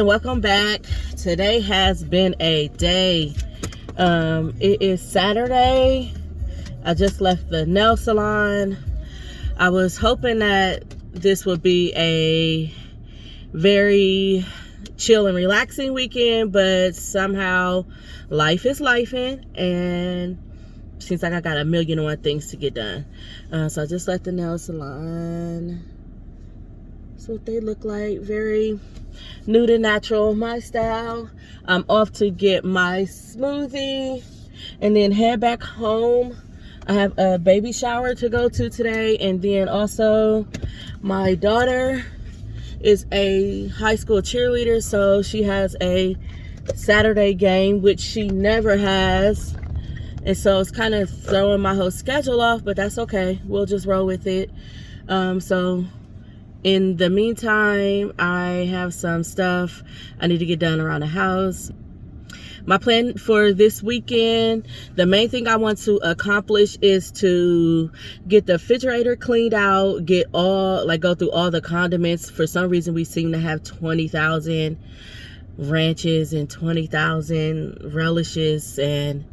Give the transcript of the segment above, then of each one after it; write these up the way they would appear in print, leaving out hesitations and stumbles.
welcome back. Today has been a day. It is Saturday. I just left the nail salon. I was hoping that this would be a very chill and relaxing weekend, but somehow life is lifing, and seems like I got a million and one things to get done. So I just left the nail salon. That's what they look like. Very nude and natural, my style. I'm off to get my smoothie and then head back home. I have a baby shower to go to today, and then also my daughter is a high school cheerleader, so she has a Saturday game, which she never has, and so it's kind of throwing my whole schedule off, but that's okay. We'll just roll with it. So in the meantime, I have some stuff I need to get done around the house. My plan for this weekend, the main thing I want to accomplish is to get the refrigerator cleaned out, go through all the condiments. For some reason, we seem to have 20,000 ranches and 20,000 relishes, and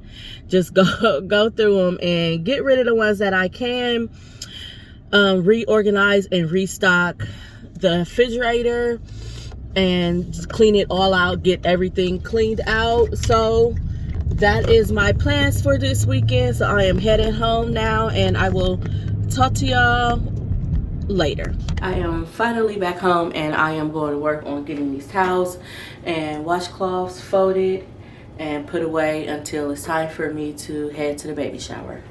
just go through them and get rid of the ones that I can. Reorganize and restock the refrigerator and just clean it all out, get everything cleaned out. So that is my plans for this weekend. So I am heading home now, and I will talk to y'all later. I am finally back home, and I am going to work on getting these towels and washcloths folded and put away until it's time for me to head to the baby shower.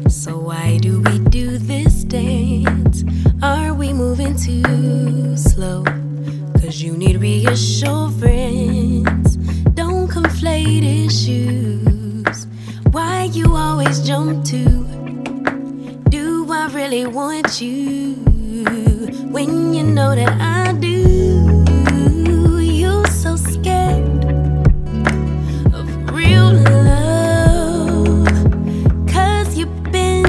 So why do we do this dance? Are we moving too slow? Cause you need reassurance. Don't conflate issues. Why you always jump to? Do I really want you? When you know that I do. You so scared of real love, cause you've been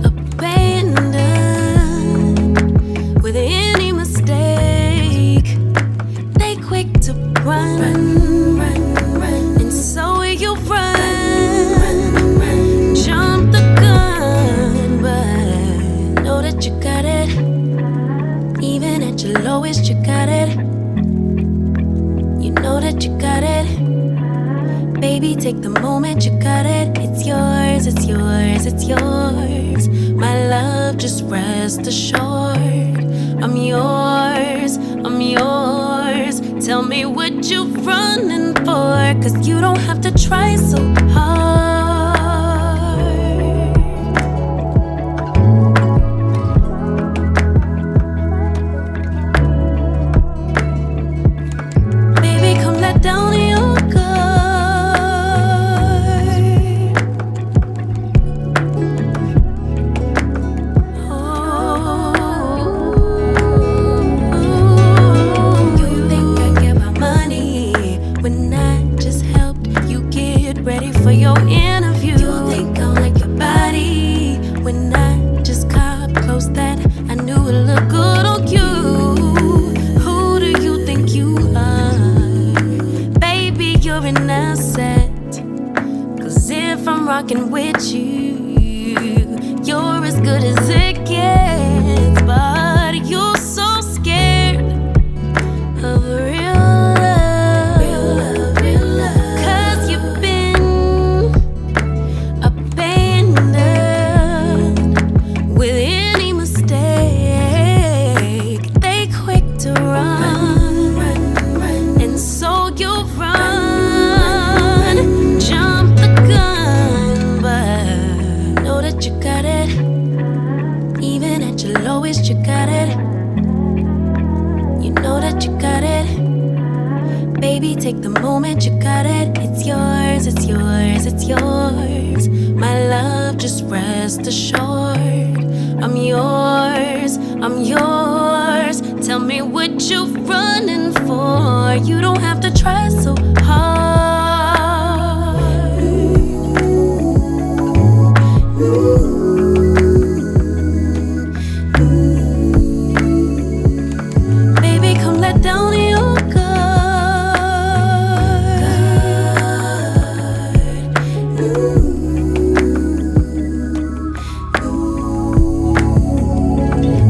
abandoned with any mistake. They quick to run, and so you run, jump the gun, but know that you got it. Even at your lowest, you got it. You know that you got it. Baby, take the moment, you got it. It's yours, it's yours, it's yours. My love, just rest assured. I'm yours, I'm yours. Tell me what you running for, cause you don't have to try so hard. Baby, come let down your guard. You think I care about money when I just helped you get ready for your interview. You think I like your body when I just got close that I knew it looked good on you. Who do you think you are? Baby, you're an asset. Cause if I'm rocking with you, you're as good as it gets. But you're so scared of real love, cause you've been abandoned with any mistake. They quick to run, and so you run, jump the gun, but know that you got it. Even at your lowest, you got it. You know that you got it. Baby, take the moment, you got it. It's yours, it's yours, it's yours. My love, just rest assured. I'm yours, I'm yours. Tell me what you're running for. You don't have to try so hard. Baby, come let down your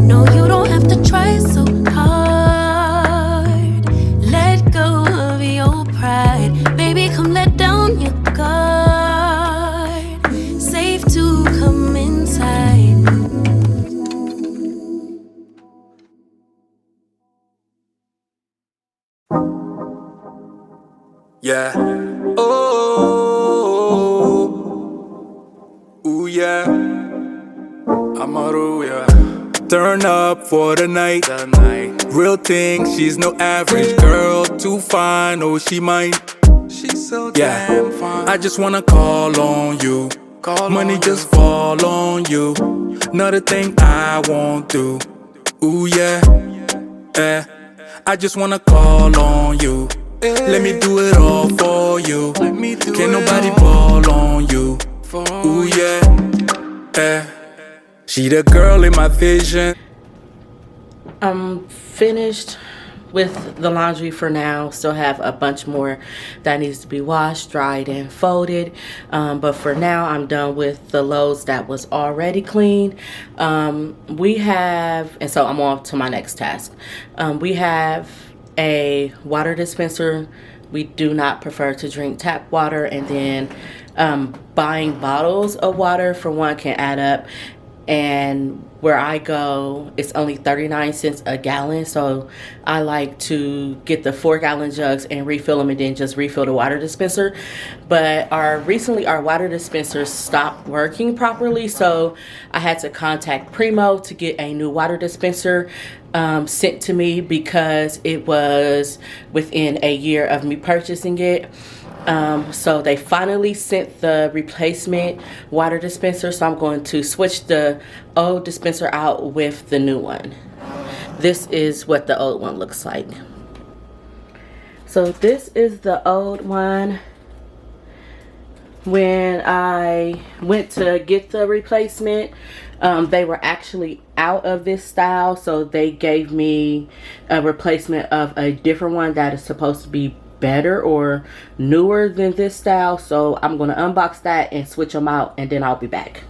no, you don't have to try so hard. Let go of your pride. Baby, come let down your guard. Safe to come inside. Yeah. Oh. Ooh, yeah. Amaru, yeah. Turn up for the night. Real thing, she's no average girl. Too fine, oh, she mine. She's so damn fine. I just wanna call on you. Money just fall on you. Another thing I won't do. Ooh, yeah. Eh. I just wanna call on you. Let me do it all for you. Can't nobody ball on you. Ooh, yeah. Eh. She the girl in my vision. I'm finished with the laundry for now. Still have a bunch more that needs to be washed, dried, and folded. But for now, I'm done with the loads that was already clean. And so I'm on to my next task. We have a water dispenser. We do not prefer to drink tap water, and then buying bottles of water for one can add up. And where I go, it's only 39 cents a gallon. So I like to get the 4-gallon jugs and refill them and then just refill the water dispenser. But recently our water dispenser stopped working properly. So I had to contact Primo to get a new water dispenser sent to me because it was within a year of me purchasing it. So they finally sent the replacement water dispenser, so I'm going to switch the old dispenser out with the new one. This is what the old one looks like. So this is the old one. When I went to get the replacement, they were actually out of this style, so they gave me a replacement of a different one that is supposed to be better or newer than this style. So I'm going to unbox that and switch them out, and then I'll be back.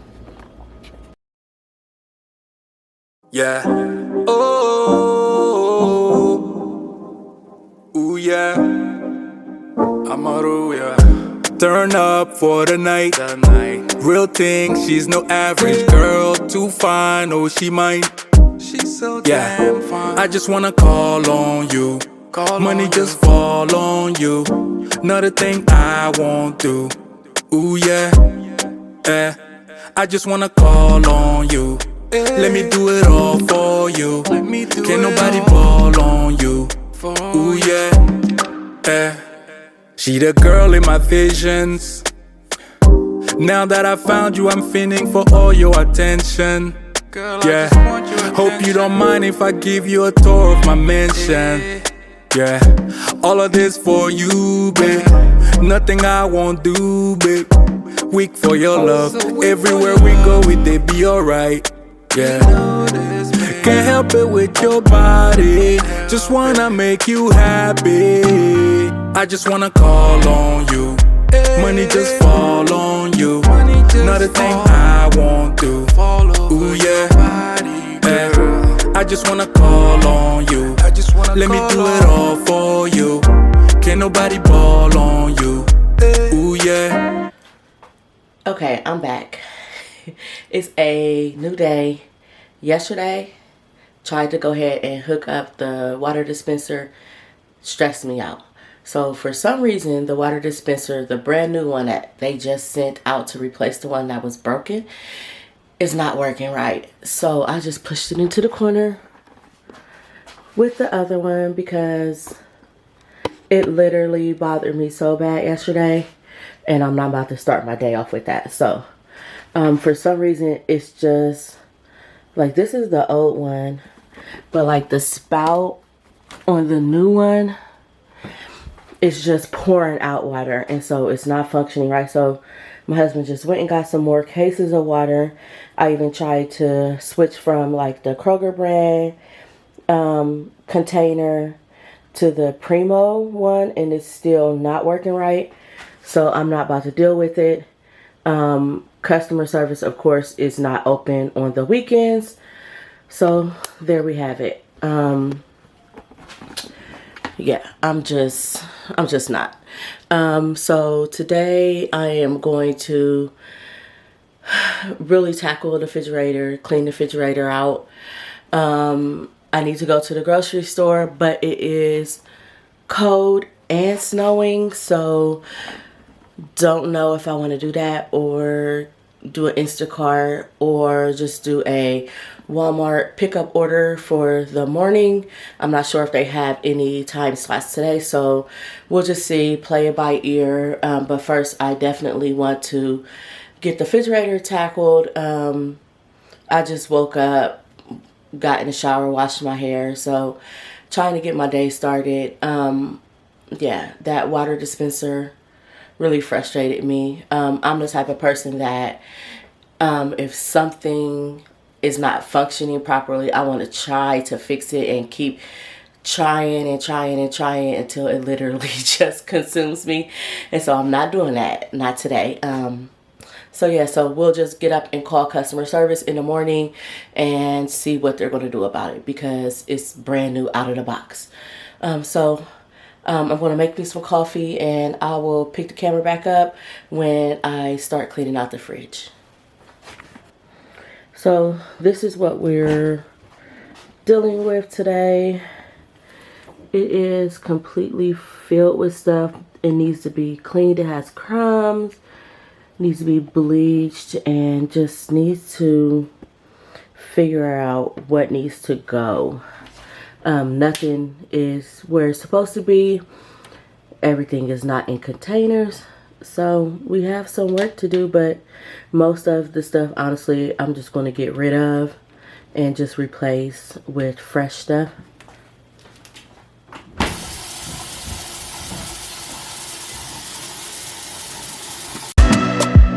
Yeah. Oh. Ooh, yeah. Amaru, yeah. Turn up for the night. Real thing, she's no average girl. Too fine, oh, she mine. She's so damn fine. I just wanna call on you. Money just fall on you. Another thing I won't do. Ooh, yeah. Eh. I just wanna call on you. Let me do it all for you. Can't nobody ball on you. Ooh, yeah. Eh. She the girl in my visions. Now that I found you, I'm feeling for all your attention. Yeah. Hope you don't mind if I give you a tour of my mansion. Yeah. All of this for you, babe. Nothing I won't do, babe. Weak for your love. Everywhere we go, they be alright. Yeah. Can't help it with your body. Just wanna make you happy. I just wanna call on you. Money just fall on you. Another thing I won't do. Ooh, yeah. I just wanna call on you. Let me do it all for you. Can't nobody ball on you. Ooh, yeah. Okay, I'm back. It's a new day. Yesterday, tried to go ahead and hook up the water dispenser. Stressed me out. So for some reason, the water dispenser, the brand new one that they just sent out to replace the one that was broken, is not working right. So I just pushed it into the corner with the other one because it literally bothered me so bad yesterday, and I'm not about to start my day off with that. So for some reason, it's just Like, this is the old one, but like the spout on the new one, it's just pouring out water, and so it's not functioning right. So my husband just went and got some more cases of water. I even tried to switch from like the Kroger brand container to the Primo one, and it's still not working right. So I'm not about to deal with it. Customer service, of course, is not open on the weekends. So there we have it. Yeah, I'm just not. So today I am going to really tackle the refrigerator, clean the refrigerator out. I need to go to the grocery store, but it is cold and snowing, so don't know if I want to do that or do an Instacart or just do a Walmart pickup order for the morning. I'm not sure if they have any time slots today, so we'll just see, play it by ear. But first, I definitely want to get the refrigerator tackled. I just woke up, got in the shower, washed my hair, so trying to get my day started. Yeah, that water dispenser really frustrated me. I'm the type of person that if something is not functioning properly, I want to try to fix it and keep trying until it literally just consumes me. And so I'm not doing that, not today. So yeah, so we'll just get up and call customer service in the morning and see what they're going to do about it, because it's brand new out of the box. I'm going to make me some coffee, and I will pick the camera back up when I start cleaning out the fridge. So this is what we're dealing with today. It is completely filled with stuff. It needs to be cleaned. It has crumbs, needs to be bleached, and just needs to figure out what needs to go. Nothing is where it's supposed to be. Everything is not in containers. So we have some work to do, but most of the stuff, honestly, I'm just going to get rid of and just replace with fresh stuff.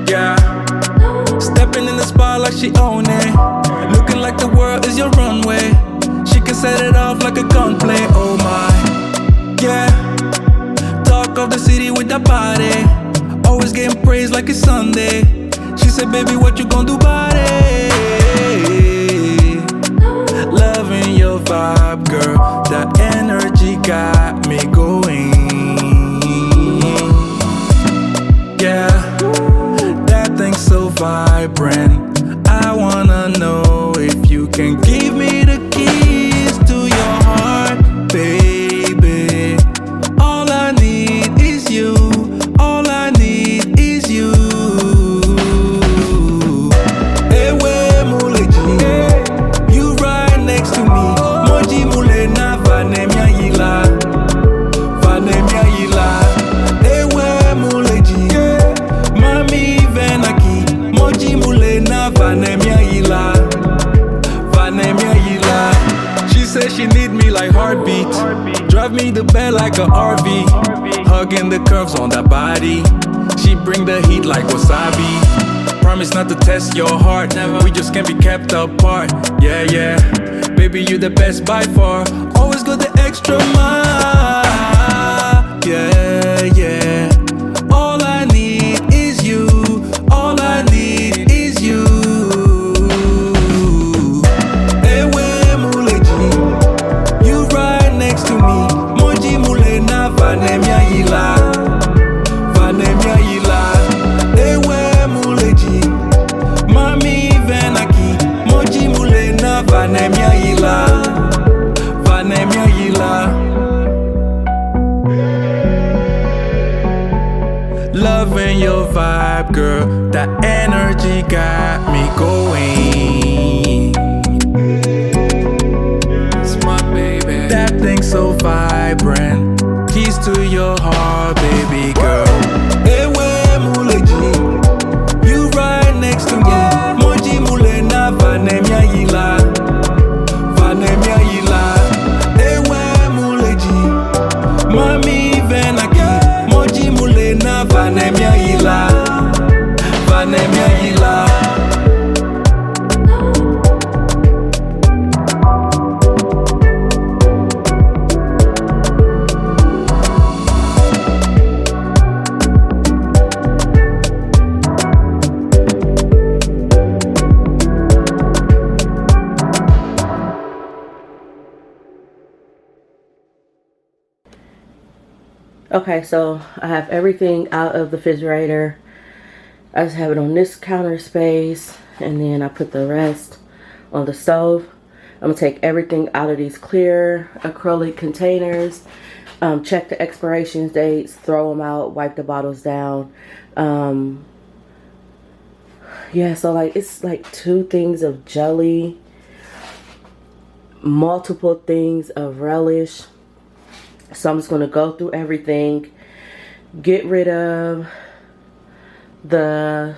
Yeah, stepping in the spot like she own it, looking like the world is your runway. She can set it off like a gunplay. Oh my, yeah. Talk of the city with that body, always getting praised like it's Sunday. She said, baby, what you gonna do about it? Loving your vibe, girl. That energy got me going. Yeah, that thing's so vibrant. I wanna know if you can give me the keys to your heart, baby. All I need is you. All I need is you. Ewe muleji, you right next to me. Moji mule na vanemia yila, vanemia yila. Ewe muleji, mami venaki. Moji mule na vanemia yila, vanemia yila. She says she need me like heartbeat. Drive me the bed like a RV. Hugging the curves on that body. She bring the heat like wasabi. Promise not to test your heart. We just can't be kept apart. Yeah, yeah. Baby, you the best by far. Always go the extra mile. Yeah, yeah. All I need is you. All I need is you. Ewe muleji, you right next to me. Moji mule na vanemia yila, vanemia yila. Ewe muleji, mami venaki. Moji mule na vanemia yila, vanemia yila. Loving your vibe, girl. That energy got me going. It's my baby. That thing's so vibrant. Keys to your heart, baby girl. Ewe muleji, you right next to me. Moji mule na vanemia yila, Okay, so I have everything out of the refrigerator. I just have it on this counter space, and then I put the rest on the stove. I'm gonna take everything out of these clear acrylic containers, check the expiration dates, throw them out, wipe the bottles down. Yeah, so like it's like 2 things of jelly, multiple things of relish. So I'm just gonna go through everything, get rid of the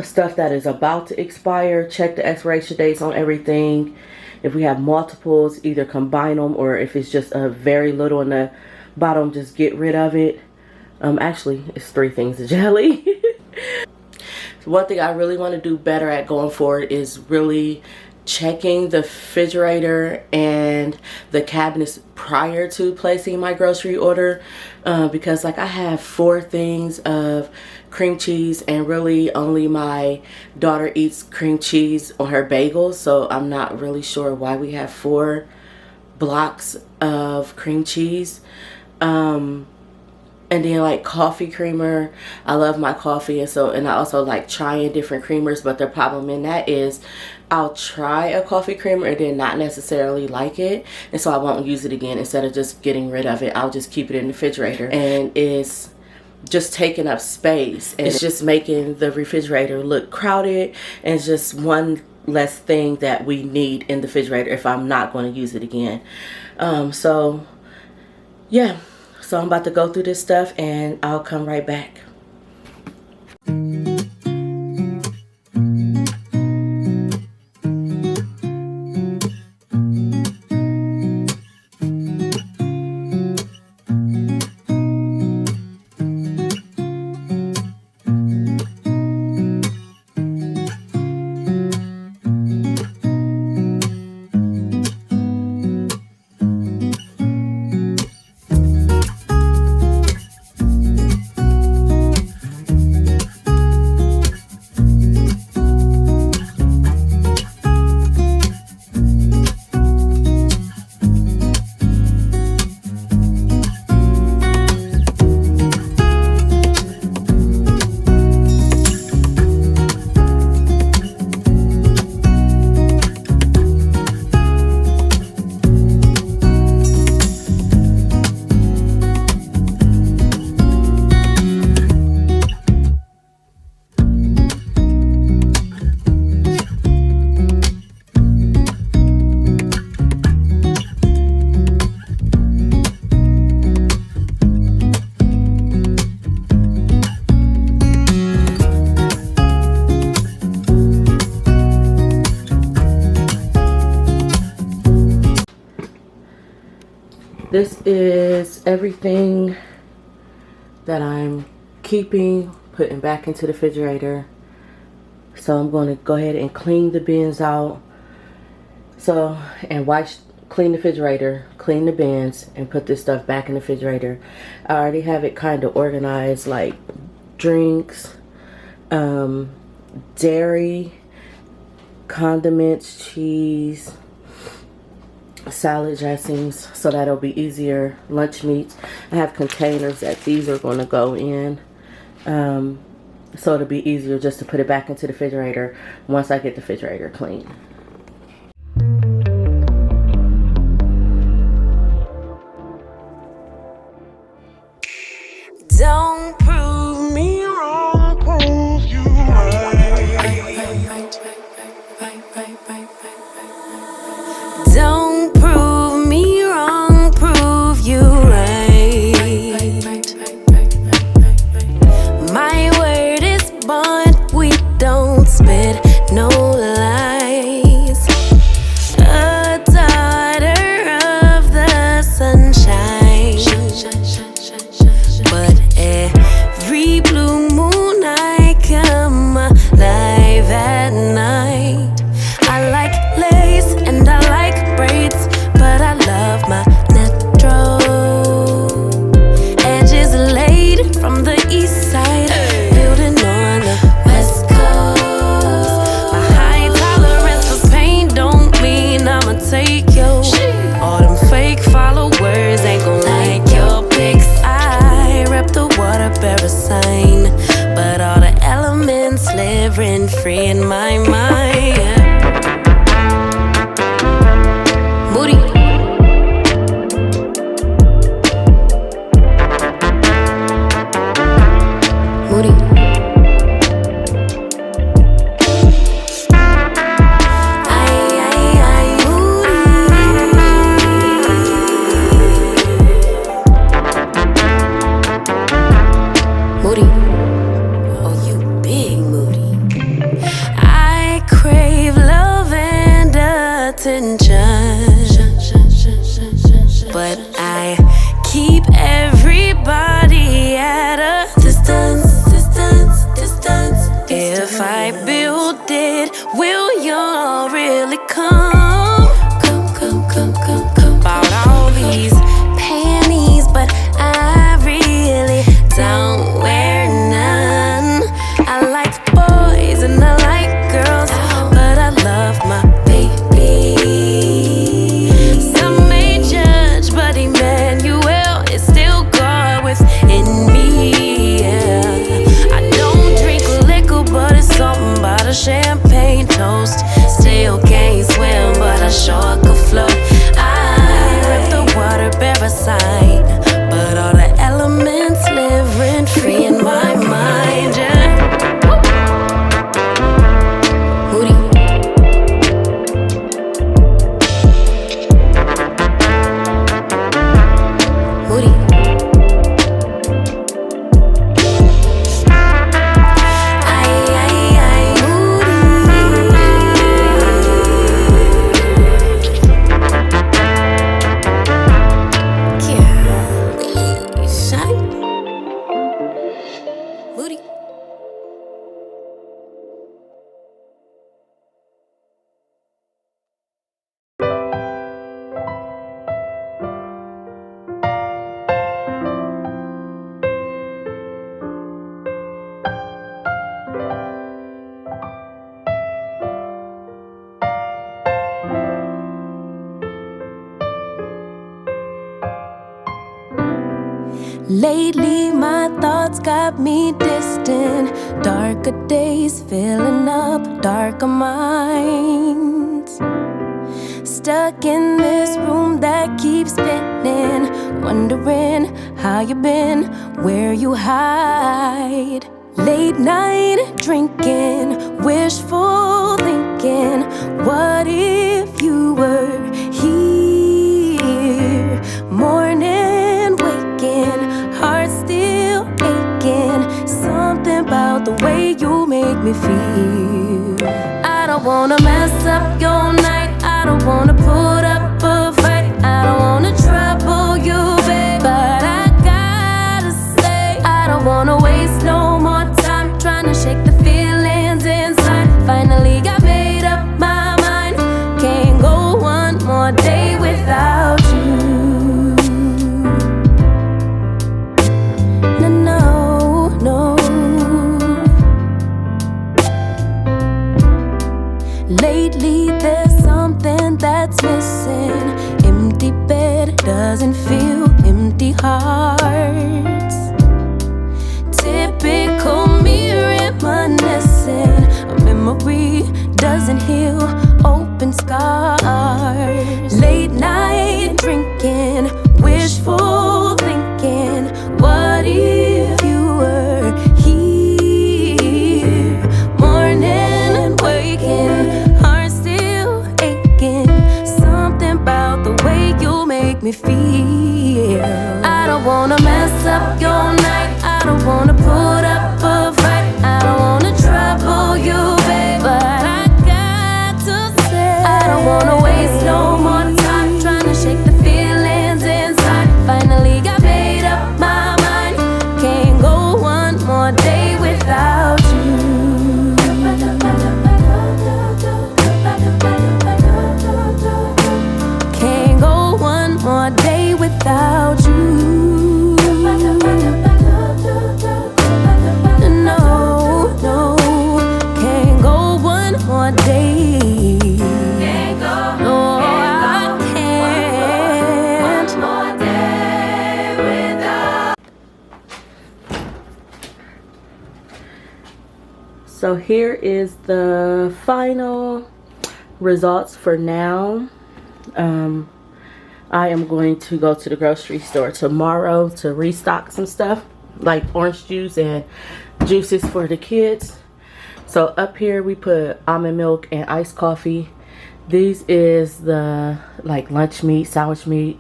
stuff that is about to expire, check the expiration dates on everything. If we have multiples, either combine them, or if it's just a very little in the bottom, just get rid of it. Actually, it's 3 things of jelly. So one thing I really want to do better at going forward is really checking the refrigerator and the cabinets prior to placing my grocery order, because like I have 4 things of cream cheese, and really only my daughter eats cream cheese on her bagels, so I'm not really sure why we have 4 blocks of cream cheese. And then like coffee creamer, I love my coffee, and I also like trying different creamers, but the problem in that is I'll try a coffee creamer and then not necessarily like it, and so I won't use it again. Instead of just getting rid of it, I'll just keep it in the refrigerator, and it's just taking up space, and it's just making the refrigerator look crowded, and it's just one less thing that we need in the refrigerator if I'm not going to use it again. So yeah, so I'm about to go through this stuff and I'll come right back. This is everything that I'm keeping, putting back into the refrigerator. So I'm going to go ahead and clean the bins out. Clean the refrigerator, clean the bins, and put this stuff back in the refrigerator. I already have it kind of organized, like drinks, dairy, condiments, cheese, salad dressings, so that'll be easier. Lunch meats, I have containers that these are going to go in, so it'll be easier just to put it back into the refrigerator once I get the refrigerator clean. Don't prove me wrong, prove you right. Don't prove me wrong, prove you right. My word is bond, we don't spit no lies. water bear a sign, but all the elements live rent free in my mind. Moody. Moody. Moody. Oh, you big Moody. I crave love and attention, but I keep everybody at a distance. If I build it, will y'all really come? Bought all these panties, but I really don't wear none. I like boys and I like girls, but I love my baby. Some may judge, but Emmanuel is still God within me. Yeah. I don't drink liquor, but it's something about a champagne toast. Still can't swim, but I sure could float. I rip the water, bear a sign, but all the elements live rent free in my mind. Yeah. Moody. Moody. Moody. Lately, my thoughts got me distant. Darker days filling up darker minds. Stuck in this room that keeps spinning, wondering how you been, where you hide. Late night drinking, wishful thinking. What if you were here? Morning waking, heart still aching. Something about the way you make me feel. I don't wanna mess up your night, I don't wanna put up a fight, I don't wanna trouble you, babe, but I gotta say, I don't wanna waste no more time trying to shake the feelings inside. Finally got made up my mind, can't go one more day without you. No. Lately there's something that's missing. Empty bed doesn't feel empty hearts. Typical me reminiscing. A memory doesn't heal open scars. Late night drinking, wishful thinking. What if you were here? Morning and waking, heart still aching. Something about the way you make me feel. I don't wanna mess up your night, I don't wanna put up a fight, I don't wanna trouble you, babe, but I got to say, I don't wanna waste no more time trying to shake the feelings inside. Finally got made up my mind, can't go one more day without you. Can't go one more day without you. No, can't go one more day. No, I can't. So here is the final results for now. I am going to go to the grocery store tomorrow to restock some stuff like orange juice and juices for the kids. So up here we put almond milk and iced coffee. This is the like lunch meat, sandwich meat.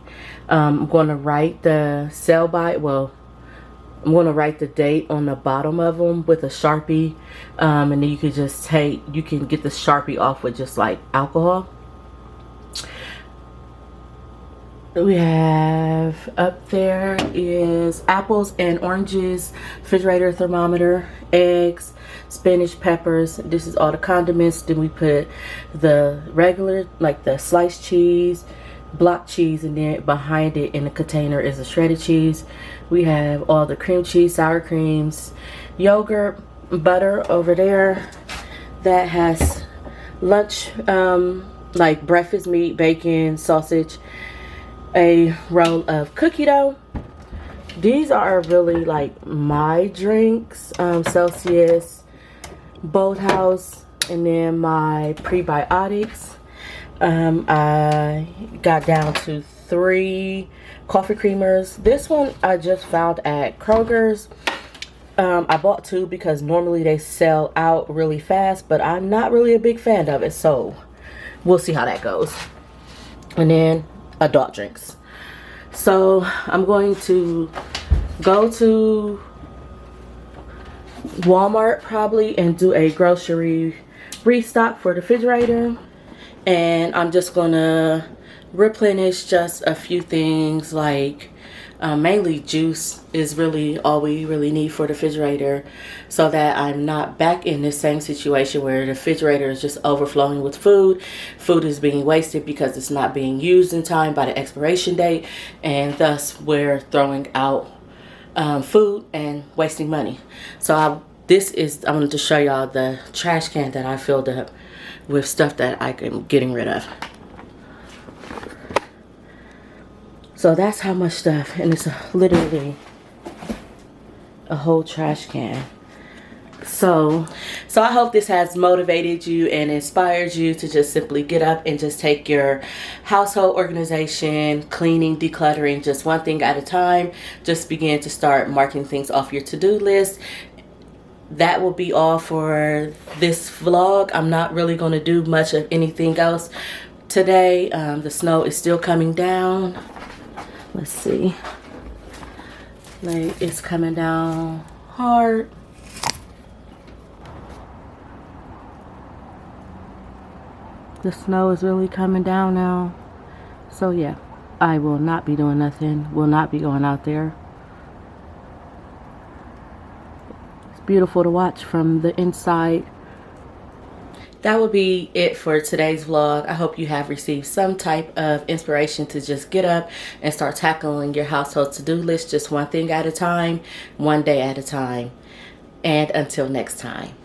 I'm going to write the sell by, well, I'm going to write the date on the bottom of them with a Sharpie. And then you can just you can get the Sharpie off with just like alcohol. We have up there is apples and oranges, refrigerator thermometer, eggs, spinach, peppers. This is all the condiments. Then we put the regular, like the sliced cheese, block cheese, and then behind it in the container is the shredded cheese. We have all the cream cheese, sour creams, yogurt, butter over there. That has lunch, like breakfast meat, bacon, sausage, a roll of cookie dough. These are really like my drinks, Celsius, Bolthouse, and then my prebiotics. I got down to 3 coffee creamers. This one I just found at Kroger's. I bought 2 because normally they sell out really fast, but I'm not really a big fan of it, so we'll see how that goes. And then adult drinks. So I'm going to go to Walmart probably and do a grocery restock for the refrigerator, and I'm just gonna replenish just a few things, like mainly juice is really all we really need for the refrigerator, so that I'm not back in this same situation where the refrigerator is just overflowing with food. Food is being wasted because it's not being used in time by the expiration date, and thus we're throwing out food and wasting money. So I'm going to show y'all the trash can that I filled up with stuff that I am getting rid of. So that's how much stuff, and it's literally a whole trash can. So I hope this has motivated you and inspired you to just simply get up and just take your household organization, cleaning, decluttering, just one thing at a time. Just begin to start marking things off your to-do list. That will be all for this vlog. I'm not really going to do much of anything else today. The snow is still coming down. Let's see. Like, it's coming down hard. The snow is really coming down now. So yeah, I will not be doing nothing. Will not be going out there. It's beautiful to watch from the inside. That will be it for today's vlog. I hope you have received some type of inspiration to just get up and start tackling your household to-do list, just one thing at a time, one day at a time. And until next time.